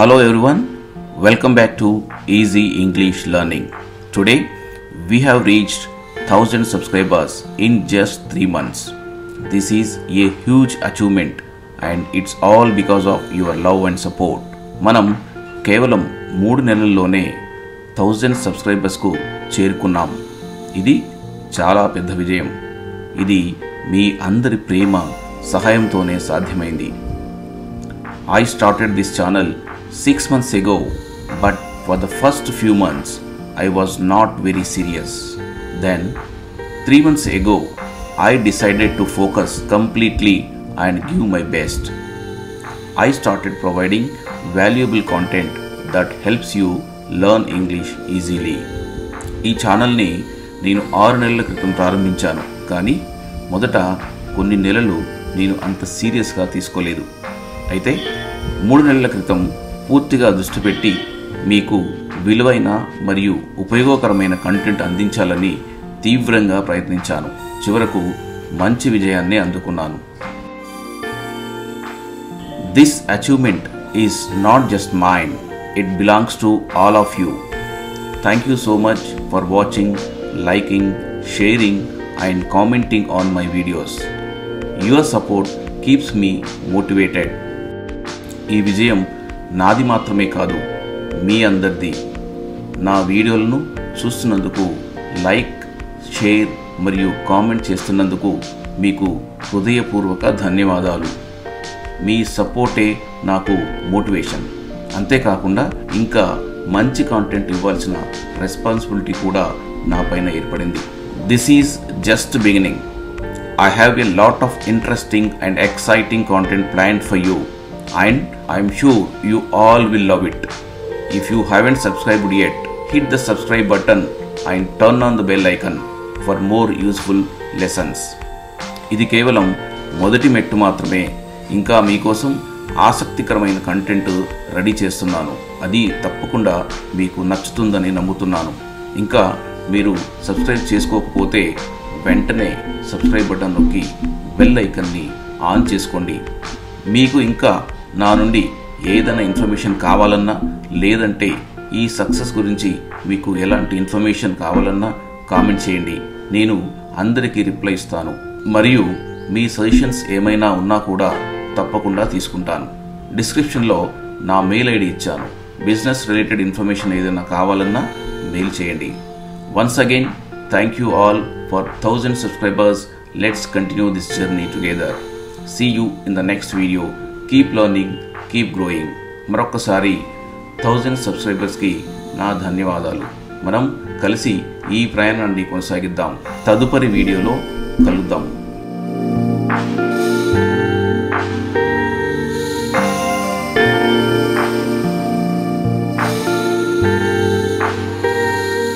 Hello everyone, welcome back to Easy English Learning. Today we have reached 1000 subscribers in just 3 months. This is a huge achievement and it's all because of your love and support. మనం కేవలం 3 నెలల్లోనే 1000 subscribers కు చేరుకున్నాం. ఇది చాలా పెద్ద విజయం. ఇది మీ అందరి ప్రేమ సహాయంతోనే సాధ్యమైంది. I started this channel 6 months ago, but for the first few months I was not very serious. Then 3 months ago I decided to focus completely and give my best. I started providing valuable content that helps you learn English easily. ఈ ఛానల్ని నేను 6 నెలల క్రితం ప్రారంభించాను, కానీ మొదట కొన్ని నెలలు నేను అంత సీరియస్గా తీసుకోలేదు. అయితే 3 నెలల క్రితం పూర్తిగా దృష్టి పెట్టి మీకు విలువైన మరియు ఉపయోగకరమైన కంటెంట్ అందించాలని తీవ్రంగా ప్రయత్నించాను. చివరకు మంచి విజయాన్ని అందుకున్నాను. This achievement is not just mine, it belongs to all of you. Thank you so much for watching, liking, sharing and commenting on my videos. Your support keeps me motivated. ఈ విజయం నాది మాత్రమే కాదు, మీ అందరిది. నా వీడియోలను చూస్తున్నందుకు, లైక్, షేర్ మరియు comment చేస్తున్నందుకు మీకు హృదయపూర్వక ధన్యవాదాలు. మీ సపోర్టే నాకు మోటివేషన్. అంతేకాకుండా ఇంకా మంచి కాంటెంట్ ఇవ్వాల్సిన రెస్పాన్సిబిలిటీ కూడా నా పైన ఏర్పడింది. This is just beginning. I have a lot of interesting and exciting content planned for you, and I'm sure you all will love it. If you haven't subscribed yet, hit the subscribe button and turn on the bell icon for more useful lessons. ఇది కేవలం మొదటి మెట్టు మాత్రమే. ఇంకా మీకోసం ఆసక్తికరమైన content ready చేస్తున్నాను. అది తప్పకుండా మీకు నచ్చుతుందని నమ్ముతున్నాను. ఇంకా మీరు సబ్స్క్రైబ్ చేసుకోకపోతే వెంటనే సబ్స్క్రైబ్ బటన్ నొక్కి బెల్ ఐకన్ని ఆన్ చేసుకోండి. మీకు ఇంకా నా నుండి ఏదైనా ఇన్ఫర్మేషన్ కావాలన్నా, లేదంటే ఈ సక్సెస్ గురించి మీకు ఎలాంటి ఇన్ఫర్మేషన్ కావాలన్నా కామెంట్ చేయండి. నేను అందరికీ రిప్లై ఇస్తాను. మరియు మీ సజెషన్స్ ఏమైనా ఉన్నా కూడా తప్పకుండా తీసుకుంటాను. డిస్క్రిప్షన్లో నా మెయిల్ ఐడి ఇచ్చాను. బిజినెస్ రిలేటెడ్ ఇన్ఫర్మేషన్ ఏదైనా కావాలన్నా మెయిల్ చేయండి. Once again thank you all for 1000 subscribers. Let's continue this journey together. See you in the next video. Keep learning, keep growing. మరొకసారి 1000 subscribers కి నా ధన్యవాదాలు. మనం కలిసి ఈ ప్రయాణాన్ని కొనసాగిద్దాం. తదుపరి వీడియోలో కలుద్దాం.